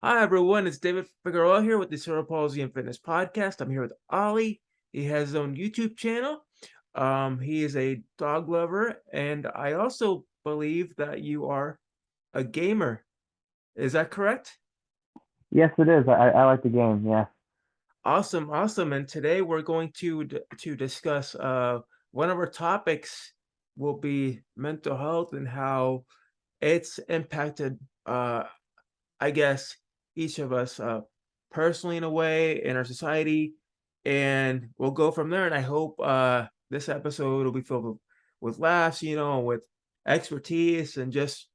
Hi everyone, it's David Figueroa here with the Cerebral Palsy and Fitness Podcast. I'm here with Ollie. He has his own YouTube channel. He is a dog lover, and I also believe that you are a gamer. Is that correct? Yes, it is. I like the game. Yeah. Awesome, awesome. And today we're going to discuss one of our topics will be mental health and how it's impacted I guess each of us personally in a way in our society, and we'll go from there. And I hope this episode will be filled with laughs, with expertise and just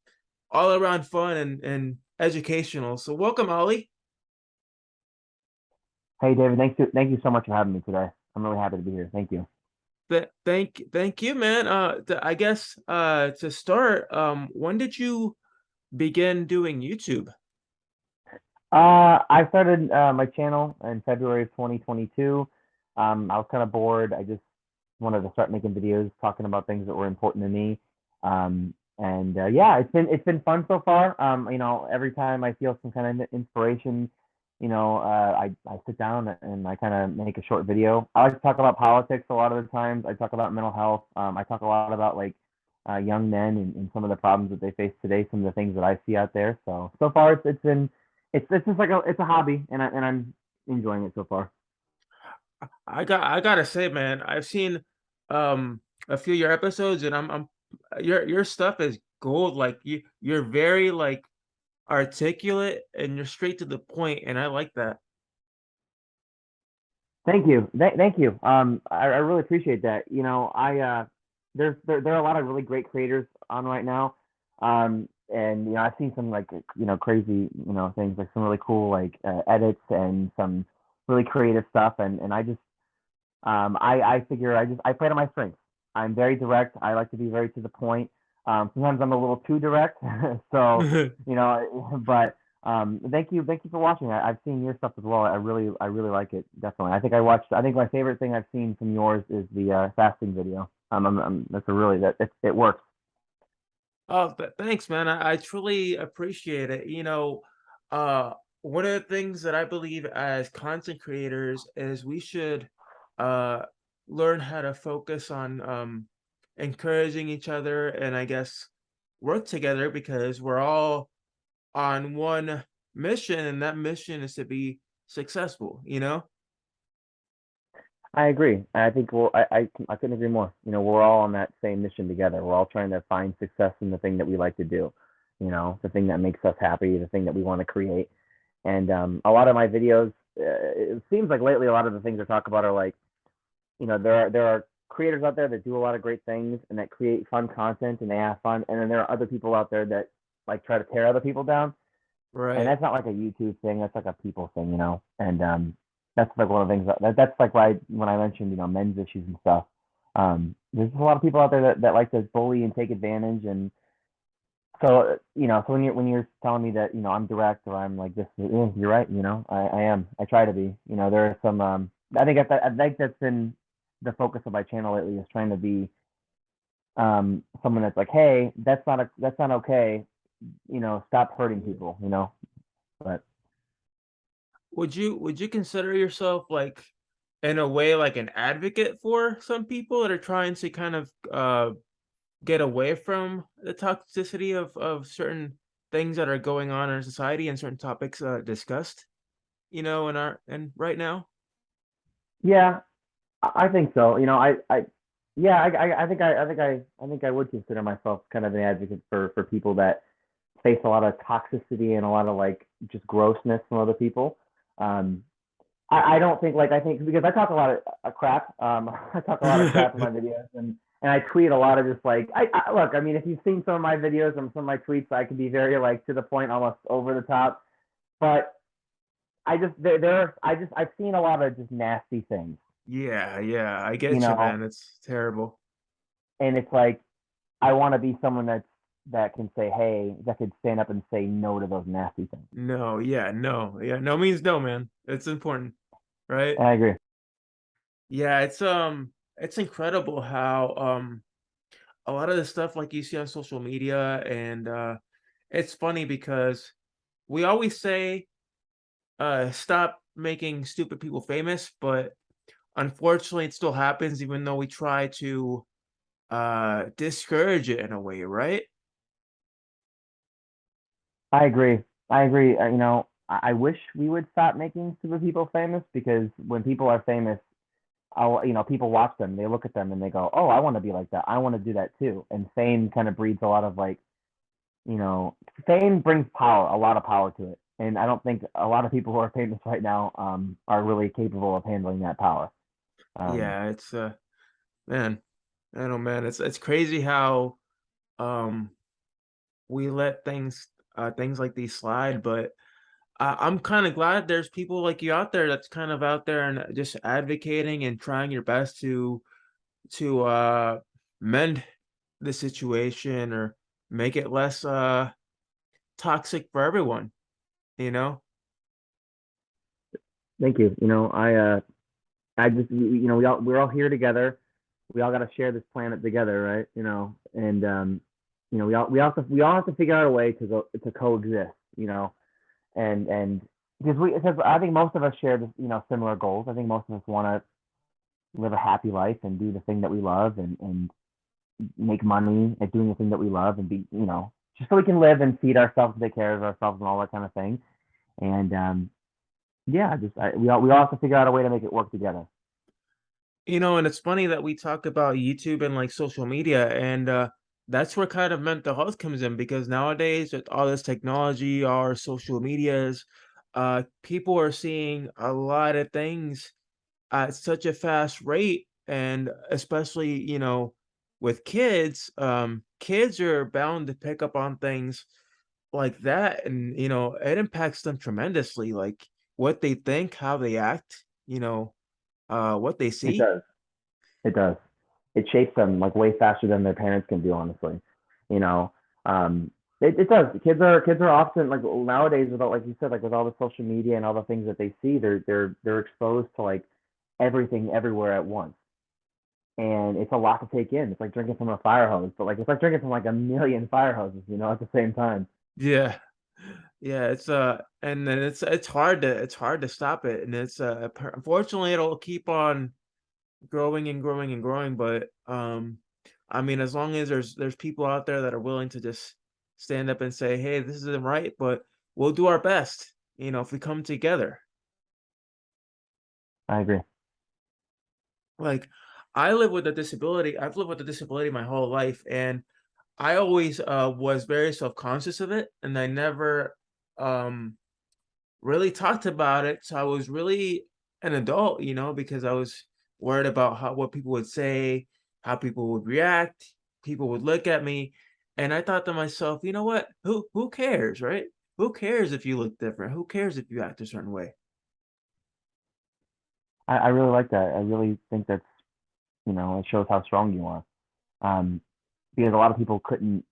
all around fun and educational. So welcome, Ollie. Hey, David. Thank you so much for having me today. I'm really happy to be here. Thank you. Thank you, man. I guess to start, when did you begin doing YouTube? I started my channel in February of 2022. I was kind of bored. I just wanted to start making videos talking about things that were important to me. And yeah, it's been fun so far. Every time I feel some kind of inspiration, I sit down and I kind of make a short video. I like to talk about politics a lot of the times. I talk about mental health. I talk a lot about like young men and some of the problems that they face today. Some of the things that I see out there. So far it's just like it's a hobby, and I'm enjoying it so far. I gotta say, man, I've seen a few of your episodes, and I'm your stuff is gold. Like you're very like articulate and you're straight to the point, and I like that. Thank you. Thank you. I really appreciate that. There are a lot of really great creators on right now. And I've seen some like crazy things, like some really cool like edits and some really creative stuff. And I figure I play to my strengths. I'm very direct. I like to be very to the point. Sometimes I'm a little too direct. So, but thank you for watching. I've seen your stuff as well. I really like it. Definitely. I think my favorite thing I've seen from yours is the fasting video. That's a really it works. Oh, thanks, man. I truly appreciate it. Uh, one of the things that I believe as content creators is we should uh learn how to focus on encouraging each other and I guess work together because we're all on one mission, and that mission is to be successful, you know? I agree. I think I couldn't agree more. We're all on that same mission together. We're all trying to find success in the thing that we like to do. The thing that makes us happy, the thing that we want to create. And a lot of my videos, it seems like lately a lot of the things I talk about are like, there are creators out there that do a lot of great things and that create fun content and they have fun, and then there are other people out there that like try to tear other people down, and Right. that's not like a YouTube thing. That's like a people thing. And that's like one of the things that's like why when I mentioned men's issues and stuff. There's a lot of people out there that like to bully and take advantage, and so when you're telling me that I'm direct or I'm like this, you're right. I am. I try to be. There are some. I think that's been the focus of my channel lately is trying to be someone that's like, hey, that's not okay. Stop hurting people. But Would you consider yourself like in a way like an advocate for some people that are trying to kind of get away from the toxicity of certain things that are going on in our society and certain topics discussed, in our and right now? yeah, I think so. Yeah, I think I would consider myself kind of an advocate for people that face a lot of toxicity and a lot of like just grossness from other people. Um, I don't think like I think because I talk a lot of crap. I talk a lot of crap in my videos, and I tweet a lot of just like I look. I mean, if you've seen some of my videos and some of my tweets, I can be very like to the point, almost over the top. But I just I've seen a lot of just nasty things, Yeah, yeah, I you get you, know, man. It's terrible. and it's like I want to be someone that can say, hey, that could stand up and say no to those nasty things. No, yeah, no, yeah, no means no, man. It's important, right? And I agree. Yeah, it's incredible how a lot of the stuff like you see on social media and it's funny because we always say stop making stupid people famous, but unfortunately, it still happens even though we try to discourage it in a way, right? I agree. I agree. I wish we would stop making super people famous because when people are famous, people watch them, they look at them and they go, "Oh, I want to be like that. I want to do that too." And fame kind of breeds a lot of like, you know, fame brings power, a lot of power to it. And I don't think a lot of people who are famous right now are really capable of handling that power. Um, Yeah, it's man, I don't man, it's crazy how um we let things like these slide, but I'm kind of glad there's people like you out there that's kind of out there and just advocating and trying your best to mend the situation or make it less toxic for everyone, you know? Thank you. I just, we're all here together. We all got to share this planet together, right? And we all have to figure out a way to coexist, and because I think most of us share this, similar goals. I think most of us want to live a happy life and do the thing that we love and make money at doing the thing that we love and be, just so we can live and feed ourselves, and take care of ourselves, and all that kind of thing. And yeah, we all have to figure out a way to make it work together. And it's funny that we talk about YouTube and like social media, and that's where kind of mental health comes in because nowadays with all this technology, our social medias, people are seeing a lot of things at such a fast rate, and especially, with kids, kids are bound to pick up on things like that, and it impacts them tremendously, like what they think, how they act, what they It see. does. It does. It shapes them like way faster than their parents can do, honestly. You know, it does. Kids are often like nowadays with all, like you said, like with all the social media and all the things that they see, they're exposed to like everything everywhere at once. And it's a lot to take in. It's like drinking from a fire hose, but like it's like drinking from like a million fire hoses, at the same time. Yeah. Yeah, and then it's hard to stop it, and unfortunately, it'll keep on growing and growing and growing, but, I mean, as long as there's people out there that are willing to just stand up and say, "Hey, this isn't right, but we'll do our best," if we come together. I agree. Like, I live with a disability I've lived with a disability my whole life, and I always, was very self-conscious of it, and I never, um really talked about it. So I was really an adult, because I was worried about what people would say, how people would react, people would look at me. And I thought to myself, you know what? Who cares, right? Who cares if you look different? Who cares if you act a certain way? I really like that. I really think that's, it shows how strong you are. Um, because a lot of people couldn't,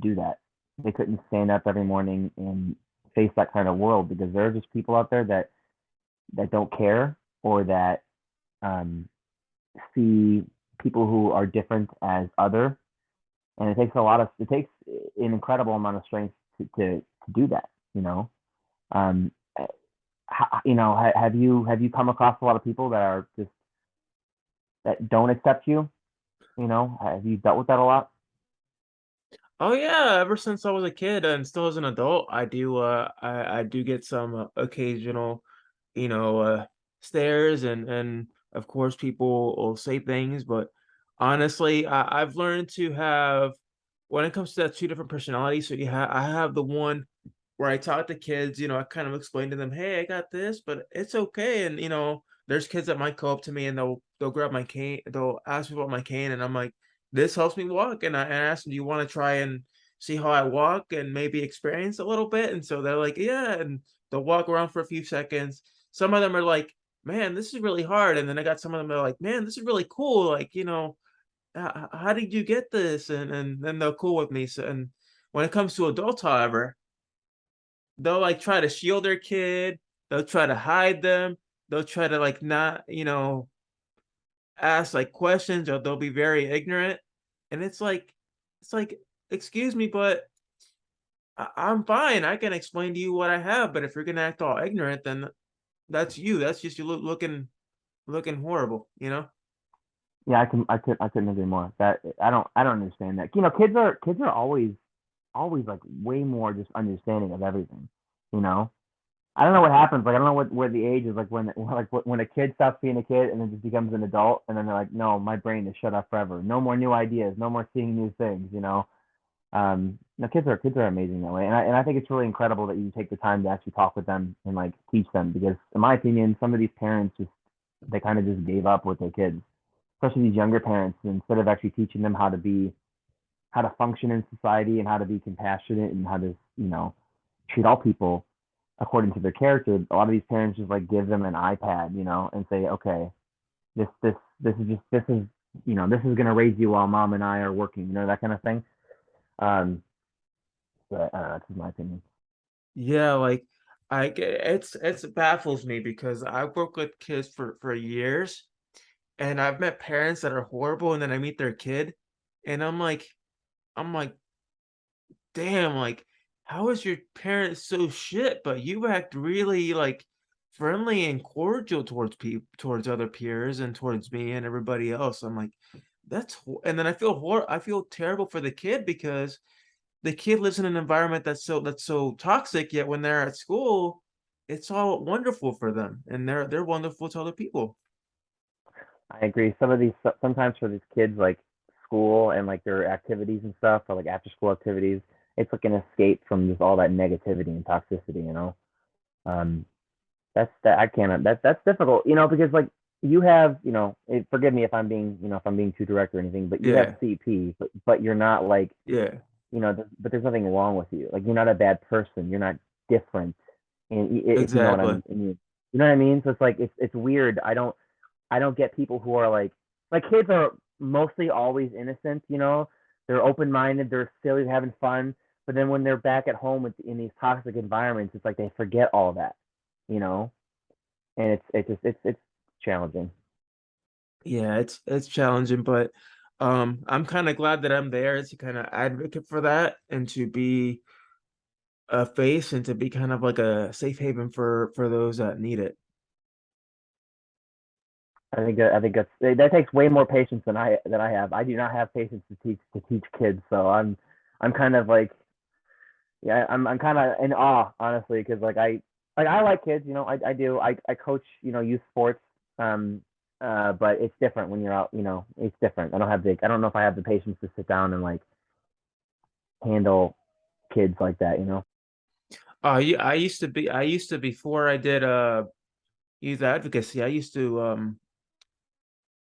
do that. They couldn't stand up every morning and face that kind of world because there are just people out there that don't care or that um, see people who are different as other, and it takes an incredible amount of strength to do that. Um, have you come across a lot of people that are just that don't accept you? Have you dealt with that a lot? Oh yeah, ever since I was a kid and still as an adult, I do get some occasional, stares and of course people will say things, but honestly, I've learned to have when it comes to that two different personalities. So I have the one where I talk to kids, I kind of explain to them, "Hey, I got this, but it's okay." And there's kids that might go up to me and they'll grab my cane, they'll ask me about my cane, and I'm like, "This helps me walk." And I ask them, "Do you want to try and see how I walk and maybe experience a little bit?" And so they're like, "Yeah," and they'll walk around for a few seconds. Some of them are like, "Man, this is really hard," and then I got some of them that are like, "Man, this is really cool." Like, how did you get this? And then they're cool with me. So, and when it comes to adults, however, they'll, like, try to shield their kid, they'll try to hide them, they'll try to, like, not, ask, like, questions, or they'll be very ignorant, and it's like, "Excuse me, but I'm fine. I can explain to you what I have, but if you're gonna act all ignorant, then that's you. That's just you looking horrible, you know? Yeah, I couldn't agree more. That I don't understand that. Kids are always like way more just understanding of everything. You know, I don't know what happens. Like I don't know where the age is. Like when a kid stops being a kid and then just becomes an adult, and then they're like, no, my brain is shut off forever. No more new ideas. No more seeing new things. No, kids are amazing that way, and I think it's really incredible that you take the time to actually talk with them and like teach them because in my opinion, some of these parents just they kind of just gave up with their kids, especially these younger parents. Instead of actually teaching them how to function in society and how to be compassionate and how to treat all people according to their character, a lot of these parents just like give them an iPad, and say, okay, this is this is gonna raise you while mom and I are working, that kind of thing. Um, but that's just my opinion. Yeah, like it's baffles me because I've worked with kids for years, and I've met parents that are horrible, and then I meet their kid, and I'm like, damn, like, how is your parent so shit, but you act really like friendly and cordial towards people, towards other peers, and towards me and everybody else. I'm like, and then I feel terrible for the kid because the kid lives in an environment that's so toxic, yet when they're at school, it's all wonderful for them, and they're wonderful to other people. I agree. Sometimes for these kids, like school and like their activities and stuff, or like after school activities, it's like an escape from just all that negativity and toxicity. Um, that I can't. That's difficult. Because like you have, forgive me if I'm being, if I'm being too direct or anything, but you have Yeah, CP, but you're not like, yeah, but there's nothing wrong with you. Like you're not a bad person. You're not different, and if you know what exactly. I'm, you know what I mean. So it's like it's weird. I don't get people who are like kids are mostly always innocent, They're open minded, they're silly, having fun. But then when they're back at home in these toxic environments, it's like they forget all that, you know? And it's challenging. Yeah, it's challenging, but I'm kind of glad that I'm there to kind of advocate for that and to be a face and to be kind of like a safe haven for those that need it. I think that takes way more patience than I have. I do not have patience to teach kids, so I'm kind of like yeah, I'm kind of in awe, honestly, because I like kids, I do. I coach, youth sports, um, but it's different when you're out, it's different. I don't know if I have the patience to sit down and like handle kids like that. Yeah, I used to before I did youth advocacy, I used to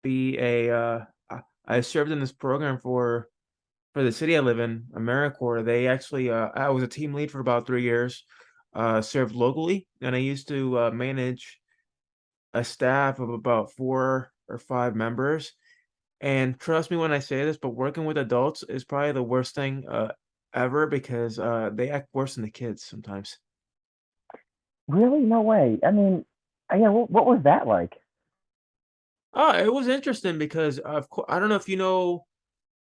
be I served in this program for the city I live in, AmeriCorps. They actually I was a team lead for about 3 years, served locally, and I used to manage a staff of about 4 or 5 members. And trust me when I say this, but working with adults is probably the worst thing ever because they act worse than the kids sometimes. Really, no way. I mean, yeah, what was that like? Oh, it was interesting because of course I don't know if you know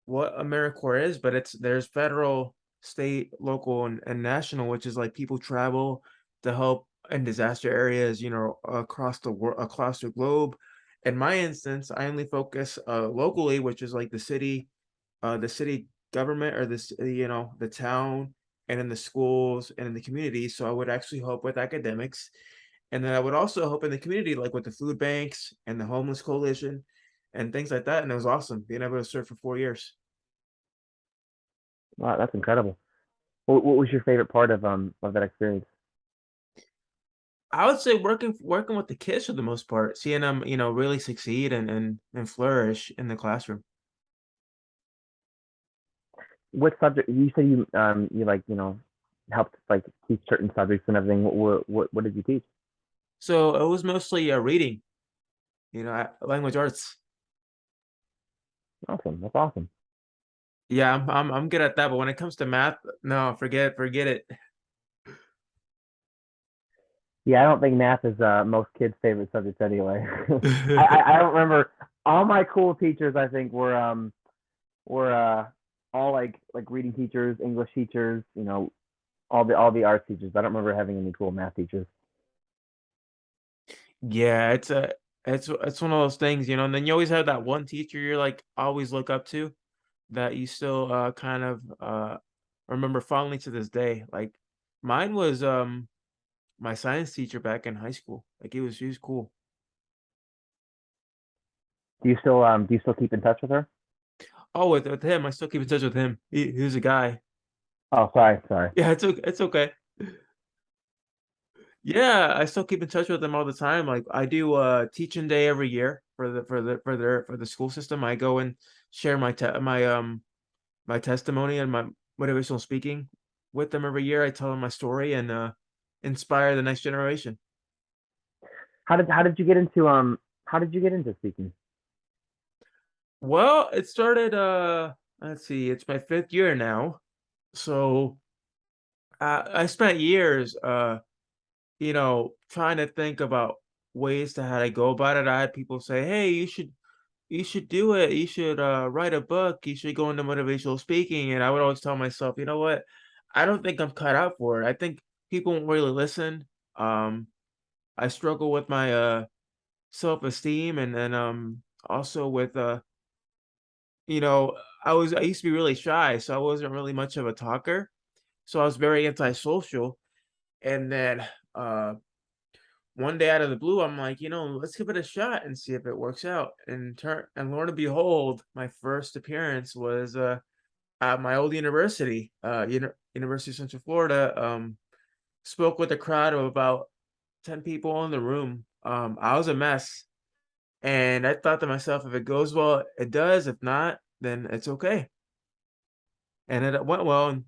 what AmeriCorps is, but there's federal, state, local, and national, which is like people travel to help in disaster areas, across the globe. In my instance, I only focus locally, which is like the city government or the town and in the schools and in the community. So I would actually help with academics, and then I would also help in the community, like with the food banks and the homeless coalition and things like that. And it was awesome being able to serve for 4 years. Wow, that's incredible. What was your favorite part of that experience? I would say working with the kids for the most part, seeing them, really succeed and flourish in the classroom. What subject you said you like helped like teach certain subjects and everything. What did you teach? So it was mostly reading, language arts. Awesome, that's awesome. Yeah, I'm good at that, but when it comes to math, no, forget it. Yeah, I don't think math is most kids' favorite subject anyway. I don't remember all my cool teachers. I think were all like reading teachers, English teachers. all the art teachers. I don't remember having any cool math teachers. Yeah, it's one of those things, you know, and then you always have that one teacher you're like always look up to that you still kind of remember fondly to this day. Like mine was my science teacher back in high school. Like he was cool. Do you still keep in touch with her? Oh, with him, I still keep in touch with him. He was a guy. Oh, sorry. Yeah, it's okay. Yeah, I still keep in touch with them all the time. Like I do teaching day every year for the school system. I go and share my testimony and my motivational speaking with them every year. I tell them my story and inspire the next generation. How did you get into speaking? Well, it started let's see, it's my fifth year now. So I spent years you know, trying to think about ways to how to go about it. I had people say, "Hey, you should do it. You should write a book. You should go into motivational speaking." And I would always tell myself, "You know what? I don't think I'm cut out for it. I think people won't really listen." Um, I struggle with my self-esteem and then also with you know, I used to be really shy, so I wasn't really much of a talker. So I was very antisocial. And then uh one day out of the blue, I'm like, you know, let's give it a shot and see if it works out. And lo and behold, my first appearance was at my old university, University of Central Florida. Spoke with a crowd of about 10 people in the room. I was a mess, and I thought to myself, if it goes well, it does. If not, then it's okay. And it went well, and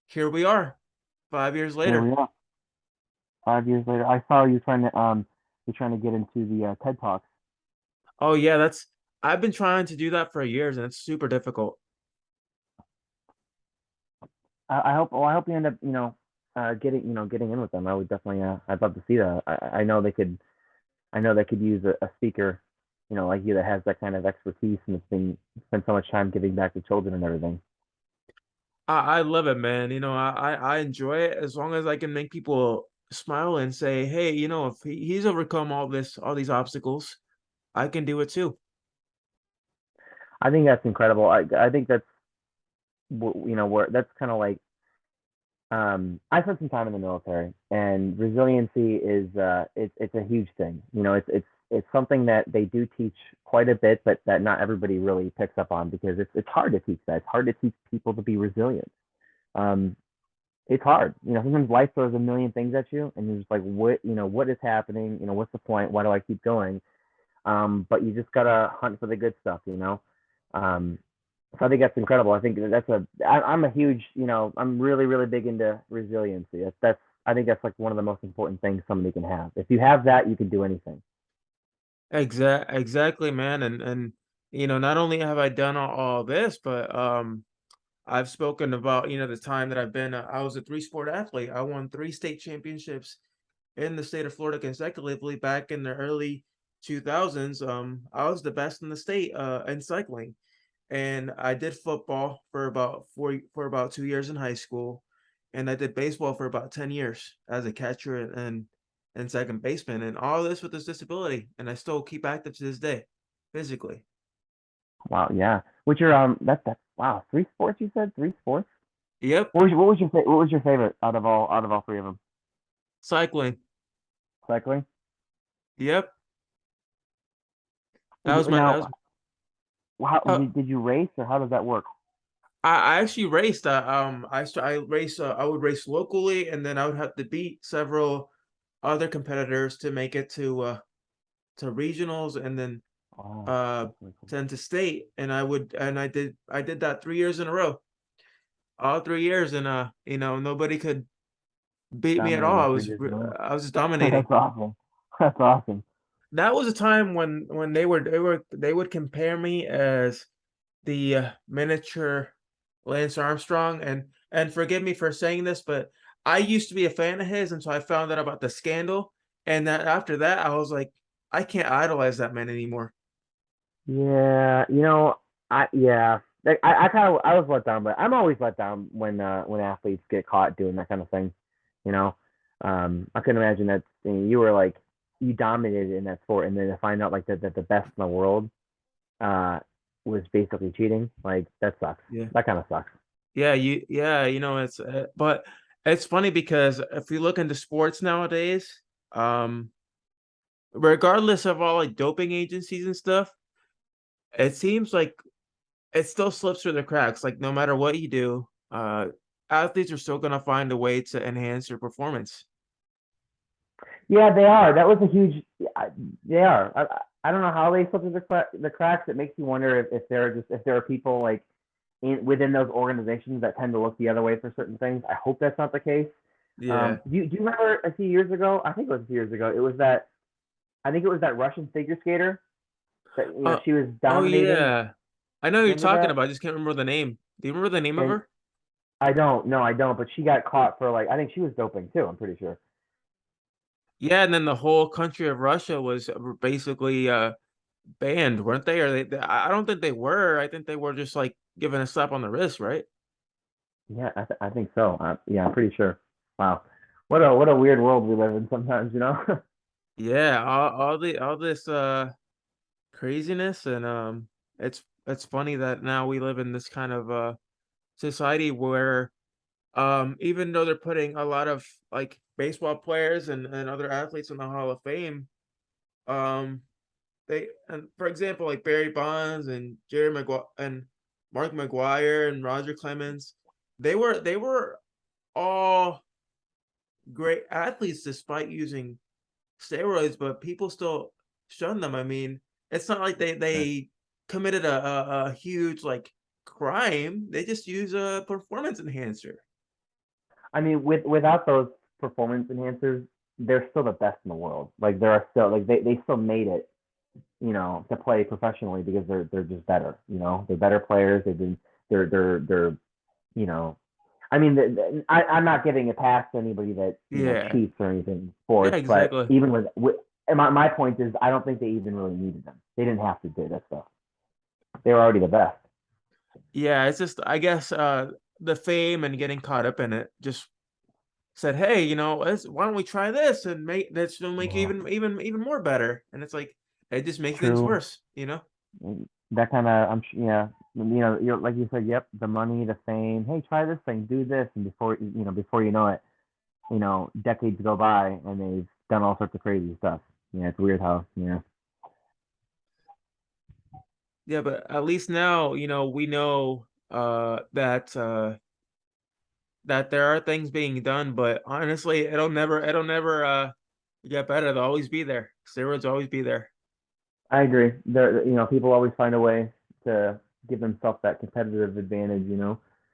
here we are, 5 years Here later. we are. 5 years later, I saw you trying to get into the TED Talks. Oh yeah, that's I've been trying to do that for years, and it's super difficult. I hope you end up, getting in with them. I would definitely, I'd love to see that. I know they could use a speaker, like you that has that kind of expertise and has been spent so much time giving back to children and everything. I love it, man. You know, I enjoy it as long as I can make people smile and say, "Hey, you know, if he's overcome all these obstacles, I can do it too." I think that's incredible. I think that's where that's kind of like I spent some time in the military, and resiliency is it's a huge thing. It's something that they do teach quite a bit, but that not everybody really picks up on because it's hard to teach that. It's hard to teach people to be resilient. Um, it's hard. Sometimes life throws a million things at you, and you're just like, what is happening? What's the point? Why do I keep going? But you just gotta hunt for the good stuff. Um, so I think that's incredible. I think I'm a huge, I'm really, really big into resiliency. I think that's like one of the most important things somebody can have. If you have that, you can do anything. Exactly, man. And you know, not only have I done all this, but I've spoken about, you know, the time that I was a three-sport athlete. I won three state championships in the state of Florida consecutively back in the early 2000s. I was the best in the state in cycling, and I did football for about 2 years in high school, and I did baseball for about 10 years as a catcher and second baseman, and all this with this disability, and I still keep active to this day, physically. Wow, yeah. What's your that wow, three sports you said? Three sports? Yep, What was your favorite out of all three of them? cycling. Cycling? Yep, that was Now, how uh, did you race or how does that work? I actually raced. I race. I would race locally, and then I would have to beat several other competitors to make it to regionals, and then Wow, uh that's really cool. then to state. And I did that 3 years in a row, all 3 years, and you know, nobody could beat me at all. Dominating 3 years in a row. I was just dominating. That's awesome. That's awesome. That was a time when they would compare me as the miniature Lance Armstrong, and forgive me for saying this, but I used to be a fan of his until I found out about the scandal, and that after that I was like, I can't idolize that man anymore. Yeah, yeah. like, I was let down, but I'm always let down when athletes get caught doing that kind of thing. You know, I couldn't imagine that you were like you dominated in that sport, and then to find out like that the best in the world uh was basically cheating. Like that sucks. Yeah. That kind of sucks. Yeah, it's but it's funny because if you look into sports nowadays, um, regardless of all like doping agencies and stuff, it seems like it still slips through the cracks. Like no matter what you do, athletes are still gonna find a way to enhance their performance. Yeah, they are. That was a huge. They are. I don't know how they slip through the cracks. It makes you wonder if there are just if there are people like within those organizations that tend to look the other way for certain things. I hope that's not the case. Yeah. Do you remember a few years ago? I think it was a few years ago. It was that I think it was that Russian figure skater that Uh, she was oh dominating. yeah. I know who you're Remember talking that? about. I just can't remember the name. Do you remember the name of And her? I don't. No, I don't. But she got caught for like I think she was doping too. I'm pretty sure. Yeah, and then the whole country of Russia was basically banned, weren't they? Or I don't think they were. I think they were just like given a slap on the wrist, right? Yeah, I think so. Yeah, I'm pretty sure. Wow, what a weird world we live in sometimes, you know. Yeah, all this craziness and it's funny that now we live in this kind of society where even though they're putting a lot of like baseball players and other athletes in the Hall of Fame, um they and for example like Barry Bonds and Jerry Maguire and Mark McGuire and Roger Clemens, they were all great athletes despite using steroids, but people still shun them. I mean, it's not like they committed a huge like crime. They just use a performance enhancer. I mean, without those performance enhancers, they're still the best in the world. Like there are still like they still made it, to play professionally because they're just better. They're better players. They're you know I mean, I'm not giving a pass to anybody that Yeah, cheats or anything in yeah, sports, but exactly. even with and my point is, I don't think they even really needed them. They didn't have to do that stuff. They were already the best. Yeah, it's just I guess the fame and getting caught up in it just said, hey, why don't we try this and make that's gonna make you Yeah, even more better. And it's like it just makes things true. worse. That kind of yeah. You're like you said. Yep, the money, the fame. Hey, try this thing, do this, and before you know it, decades go by and they've done all sorts of crazy stuff. Yeah, it's weird how Yeah, but at least now, we know that there are things being done, but honestly, it'll never get better. They'll always be there. Steroids will always be there. I agree. People always find a way to give themselves that competitive advantage.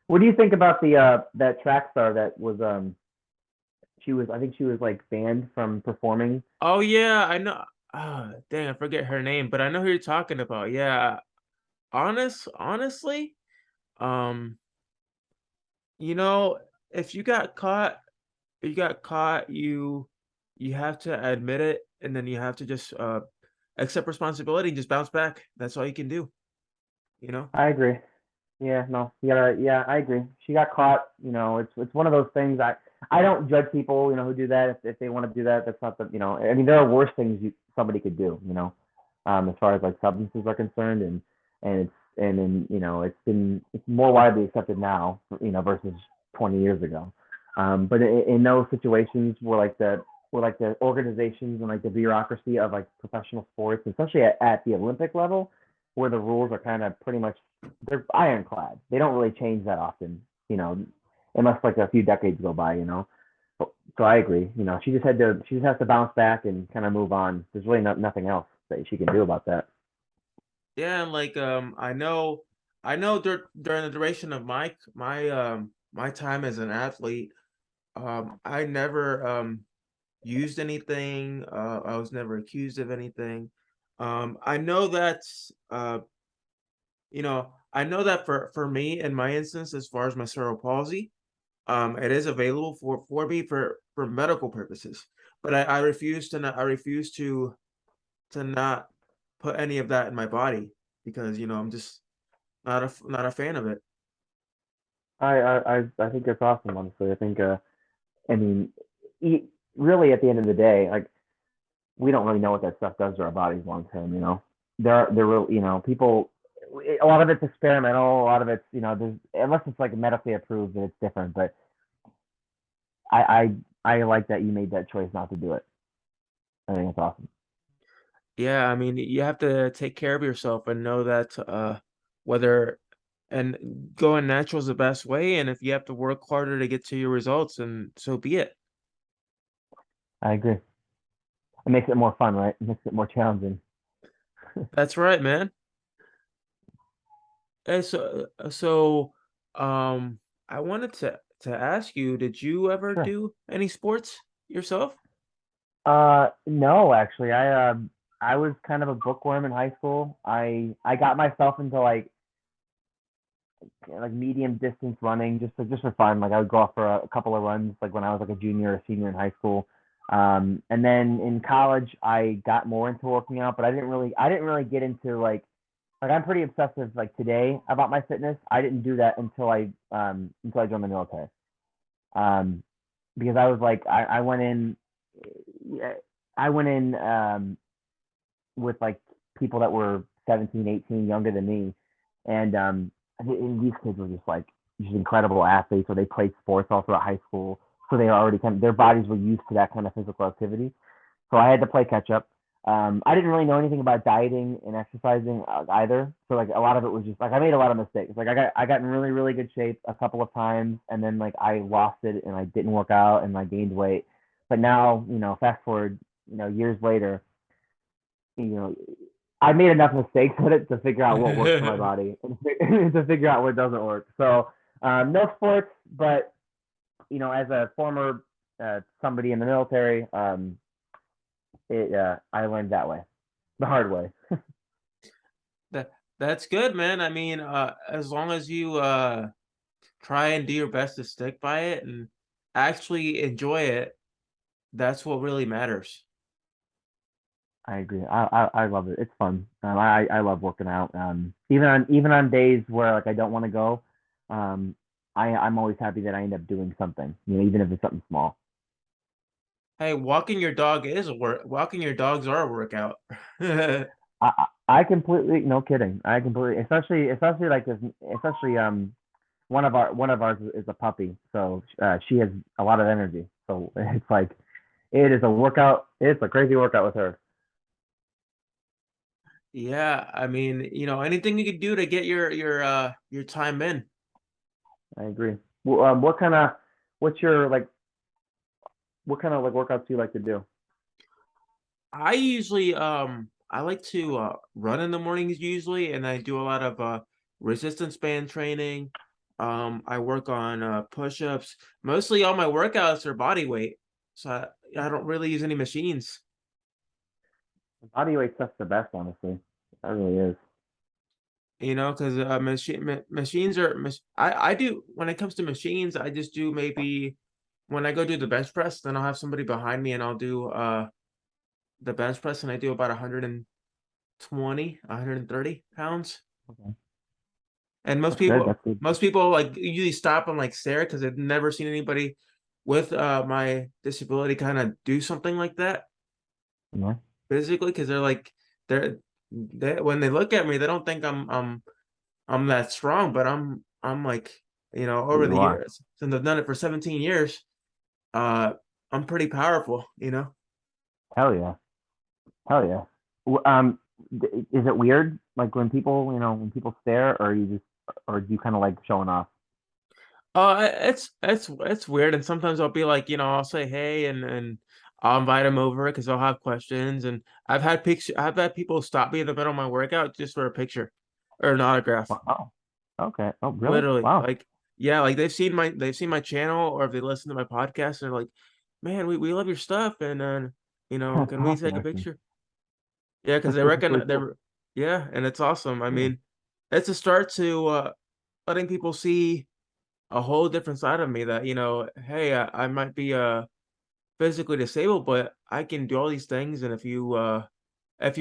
What do you think about the that track star that was I think she was like banned from performing. Oh yeah, I know. Dang, I forget her name, but I know who you're talking about. Yeah. Honestly, um, you know, if you got caught, you have to admit it, and then you have to just accept responsibility and just bounce back. That's all you can do, you know? I agree. Yeah, no, yeah, I agree. She got caught. It's one of those things. I don't judge people, who do that if they want to do that. That's not I mean, there are worse things somebody could do. As far as like substances are concerned, it's more widely accepted now, versus 20 years ago. But in those situations where like the organizations and like the bureaucracy of like professional sports, especially at the Olympic level, where the rules are kind of pretty much they're ironclad. They don't really change that often, unless like a few decades go by. So I agree. She just has to bounce back and kind of move on. There's really nothing else that she can do about that. Yeah, and like I know during the duration of my time as an athlete, I never used anything. I was never accused of anything. I know that's I know that for me in my instance, as far as my cerebral palsy, it is available for me for medical purposes. But I refuse to not put any of that in my body because I'm just not a fan of it. I think it's awesome, honestly. I think I mean, e- really at the end of the day, like we don't really know what that stuff does to our bodies long term. They're real. People. A lot of it's experimental. A lot of it's there's unless it's like medically approved, then it's different. But I I like that you made that choice not to do it. I think it's awesome. Yeah, I mean, you have to take care of yourself and know that whether and going natural is the best way. And if you have to work harder to get to your results, then so be it. I agree. It makes it more fun, right? It makes it more challenging. That's right, man. And so, I wanted to ask you, did you ever Sure. do any sports yourself? No, actually, I was kind of a bookworm in high school. I got myself into like medium distance running just for fun. Like I would go off for a couple of runs like when I was like a junior or senior in high school. And then in college I got more into working out, but I didn't really get into like I'm pretty obsessive like today about my fitness. I didn't do that until I joined the military. Um because I was like I went in yeah, I went in with like people that were 17, 18, younger than me, and these kids were just incredible athletes, or they played sports all throughout high school, so they were already their bodies were used to that kind of physical activity. So I had to play catch up. I didn't really know anything about dieting and exercising either, so like a lot of it was just like I made a lot of mistakes. Like I got in really really good shape a couple of times, and then like I lost it and I didn't work out and I gained weight. But now fast forward years later, you know, I made enough mistakes with it to figure out what works for my body and to figure out what doesn't work. So no sports, but as a former somebody in the military, I learned that way, the hard way. That that's good, man. I mean, as long as you try and do your best to stick by it and actually enjoy it, that's what really matters. I agree. I love it. It's fun. I love working out. Even on days where like I don't want to go, um, I'm always happy that I end up doing something. Even if it's something small. Hey, walking your dog is a work. Walking your dogs are a workout. I completely no kidding. I completely especially like this especially one of ours is a puppy, so she has a lot of energy. So it's like it is a workout. It's a crazy workout with her. Yeah, I mean, anything you could do to get your time in. I agree. Well, what's your like what kind of like workouts do you like to do? I usually I like to run in the mornings usually, and I do a lot of resistance band training. I work on push-ups. Mostly all my workouts are body weight, so I don't really use any machines. Body weight stuff's the best, honestly. That really is. Because machines are I do when it comes to machines, I just do maybe when I go do the bench press, then I'll have somebody behind me and I'll do the bench press and I do about 120, 130 pounds. Okay. And That's good. That's good. most people like usually stop and like stare because they've never seen anybody with my disability kind of do something like that Yeah, physically because they're they when they look at me, they don't think I'm that strong, but I'm like, over you the are. years, since I've done it for 17 years, uh, I'm pretty powerful. Hell yeah. Hell yeah. Is it weird like when people stare, or do you kind of like showing off? It's weird, and sometimes I'll be like, I'll say hey, and I'll invite them over because 'cause they'll have questions, and I've had people stop me in the middle of my workout just for a picture or an autograph. Wow. Okay. Oh, really? Literally, Wow. like, yeah, like they've seen my channel or if they listen to my podcast, and they're like, "Man, we love your stuff, and That's can we awesome, take a actually. picture?" Yeah, because That's they that's reckon really cool. yeah, and it's awesome. I Yeah. mean, it's a start to letting people see a whole different side of me that, hey, I might be physically disabled, but I can do all these things. And if you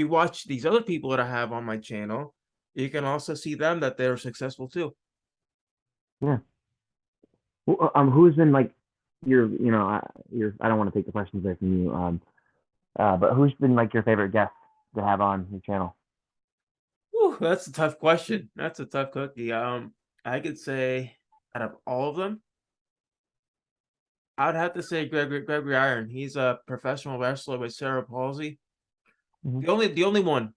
watch these other people that I have on my channel, you can also see them that they're successful too. Yeah. Who's been like your I don't want to take the questions away from you. But who's been like your favorite guest to have on your channel? Whew, that's a tough question. That's a tough cookie. I could say out of all of them, I'd have to say Gregory Iron. He's a professional wrestler with cerebral palsy. Hmm. The only one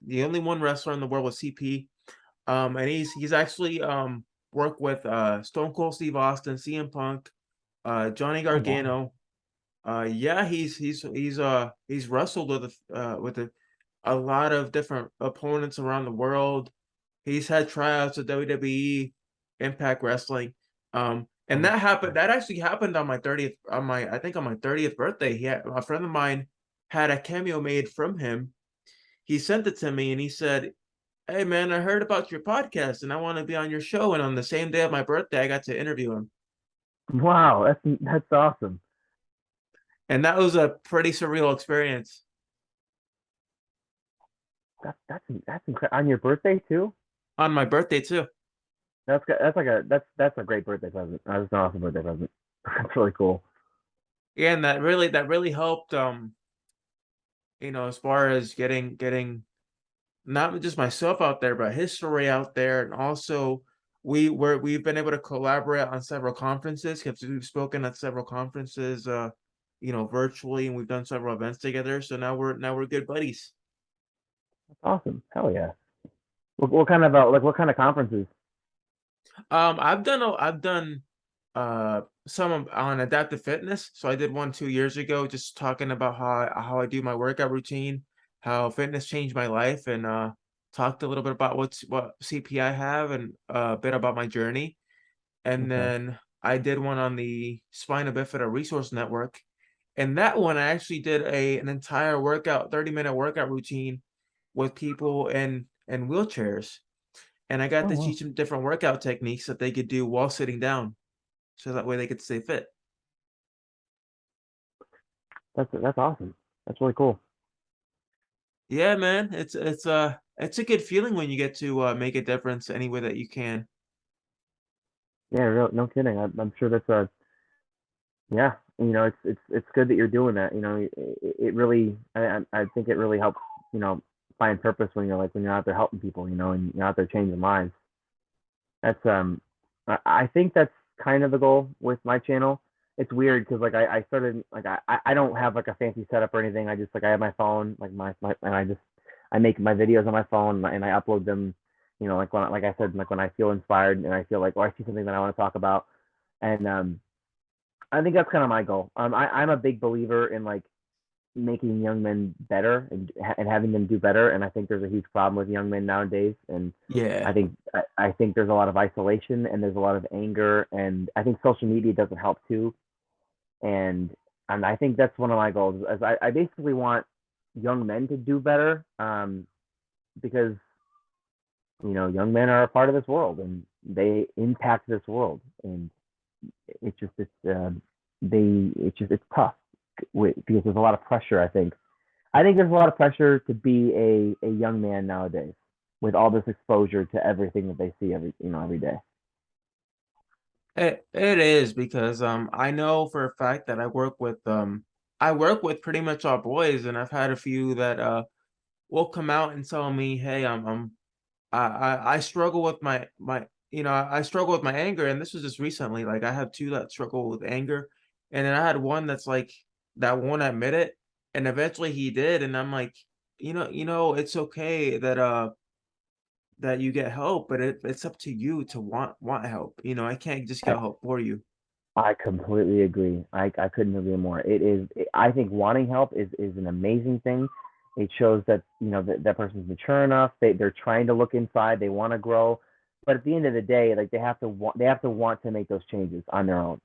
wrestler in the world with CP. And he's actually worked with Stone Cold Steve Austin, CM Punk, Johnny Oh wow. Gargano. Yeah, he's wrestled with a lot of different opponents around the world. He's had tryouts at WWE, Impact Wrestling. And Oh, that actually happened on my 30th I think on my 30th birthday. A friend of mine had a cameo made from him. He sent it to me and he said, "Hey man, I heard about your podcast and I want to be on your show." And on the same day of my birthday, I got to interview him. wow, that's awesome. And that was a pretty surreal experience. That's incredible. On your birthday too? On my birthday too. That's a great birthday present. That's an awesome birthday present. That's really cool. Yeah, and that really helped as far as getting not just myself out there, but his story out there. And also we've been able to collaborate on several conferences because we've spoken at several conferences virtually, and we've done several events together. So now we're good buddies. That's awesome. Hell yeah. What kind of what kind of conferences? I've done some on adaptive fitness. So I did one 2 years ago, just talking about how I do my workout routine, how fitness changed my life, and talked a little bit about what CP I have and a bit about my journey. And Okay. then I did one on the Spina Bifida Resource Network. And that one I actually did an entire workout, 30-minute workout routine with people in wheelchairs. And I got Oh to wow. teach them different workout techniques that they could do while sitting down. So that way they could stay fit. That's awesome. That's really cool. Yeah, man, it's a good feeling when you get to make a difference any way that you can. Yeah, no kidding. I'm sure that's a yeah. It's good that you're doing that. It really I think it really helps. Find purpose when you're out there helping people. And you're out there changing lives. That's I think that's kind of the goal with my channel. It's weird because like I started like I don't have like a fancy setup or anything. I just like I have my phone like my and I make my videos on my phone and I upload them. Like like I said, like when I feel inspired and I feel like I see something that I want to talk about, and I think that's kind of my goal. I'm a big believer in like making young men better and having them do better. And I think there's a huge problem with young men nowadays. And Yeah. I think there's a lot of isolation and there's a lot of anger. And I think social media doesn't help too. And I think that's one of my goals. As I basically want young men to do better because young men are a part of this world and they impact this world. And it's just it's tough because there's a lot of pressure. I think there's a lot of pressure to be a young man nowadays with all this exposure to everything that they see every day. It is because I know for a fact that I work with pretty much all boys, and I've had a few that will come out and tell me, "Hey, I struggle with I struggle with my anger." And this was just recently. Like I have two that struggle with anger, and then I had one that's like that won't admit it, and eventually he did, and I'm like, it's okay that you get help, but it's up to you to want help. I can't just I, get help for you. I completely agree. I couldn't agree more. I think wanting help is an amazing thing. It shows that that person's mature enough. They're trying to look inside. They want to grow, but at the end of the day, like they have to want to make those changes on their own.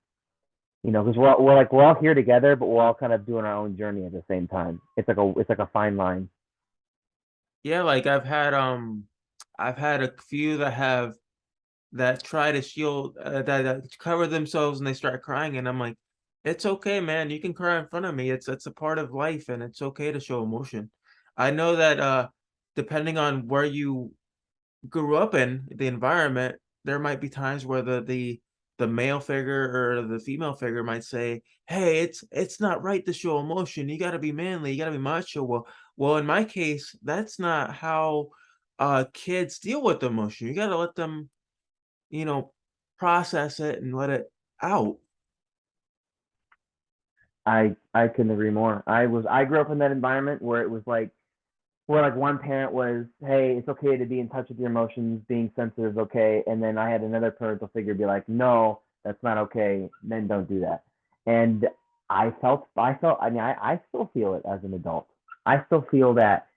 Because we're all here together, but we're all kind of doing our own journey at the same time. It's like a fine line. Yeah, like I've had a few that try to shield that cover themselves and they start crying, and I'm like, it's okay, man. You can cry in front of me. It's a part of life, and it's okay to show emotion. I know that depending on grew up in, the environment, there might be times where the male figure or the female figure might say, "Hey, it's not right to show emotion. You gotta be manly, you gotta be macho." Well, in my case, that's not how kids deal with emotion. You gotta let them, you know, process it and let it out. I couldn't agree more. I grew up in that environment where it was like where like one parent was, hey, it's okay to be in touch with your emotions, being sensitive is okay, and then I had another parental figure be like, no, that's not okay, men don't do that. And I mean, I still feel it as an adult. I still feel that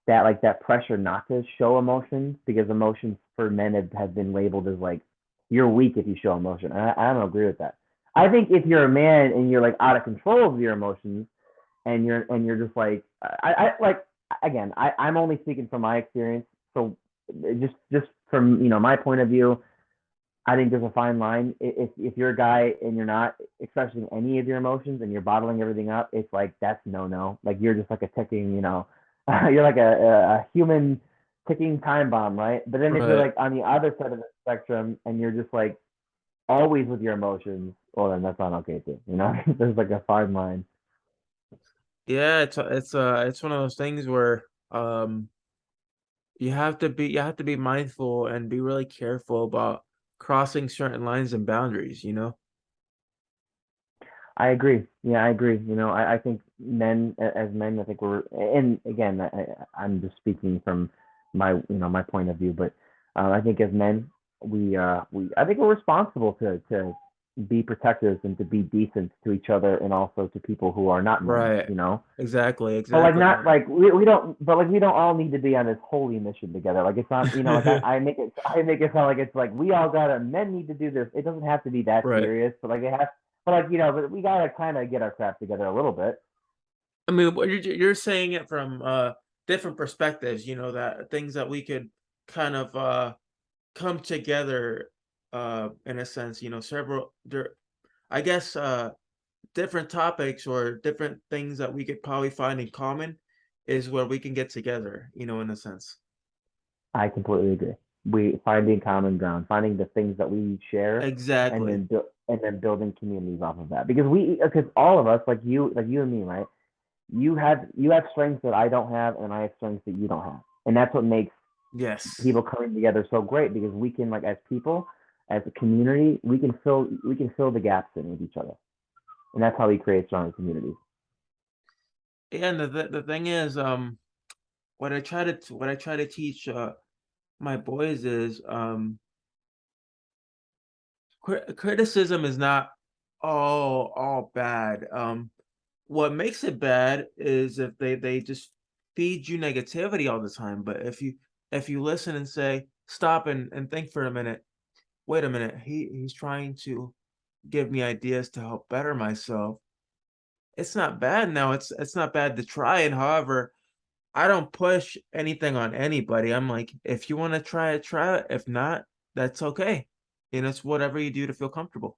like that pressure not to show emotions because emotions for men have been labeled as like you're weak if you show emotion. I don't agree with that. I think if you're a man and you're like out of control of your emotions and you're just like I like again I'm only speaking from my experience. So just from my point of view, I think there's a fine line. If you're a guy and you're not expressing any of your emotions and you're bottling everything up, it's like that's no. Like you're just like a ticking, you're like a human ticking time bomb, right? But then if you're Right. like on the other side of the spectrum and you're just like always with your emotions, well then that's not okay too. There's like a fine line. Yeah, it's one of those things where you have to be mindful and be really careful about crossing certain lines and boundaries, you know? I agree. Yeah, I agree. I think as men, I think and again, I'm just speaking from my point of view, but I think as men, I think we're responsible to be protectors and to be decent to each other and also to people who are not men. Right. Exactly, But like exactly, not man. like we don't but like we don't all need to be on this holy mission together. Like it's not like I make it sound like it's like we all gotta men need to do this. It doesn't have to be that Right. serious, but like it has but like but we gotta kinda get our crap together a little bit. I mean, what you're saying it from different perspectives, that things that we could kind of come together in a sense, several I guess different topics or different things that we could probably find in common is where we can get together, in a sense. I completely agree. We finding common ground, finding the things that we share Exactly. and then building communities off of that. Because all of us, like you and me, right? You have strengths that I don't have and I have strengths that you don't have. And that's what makes Yes. people coming together so great because we can like as people, as a community, we can fill the gaps in with each other. And that's how we create stronger communities. And the thing is, what I try to teach my boys is criticism is not all bad. What makes it bad is if they just feed you negativity all the time. But if you listen and say, stop and think for a minute, wait a minute, he's trying to give me ideas to help better myself. It's not bad now. It's not bad to try it. However, I don't push anything on anybody. I'm like, if you want to try it, try it. If not, that's okay. It's whatever you do to feel comfortable.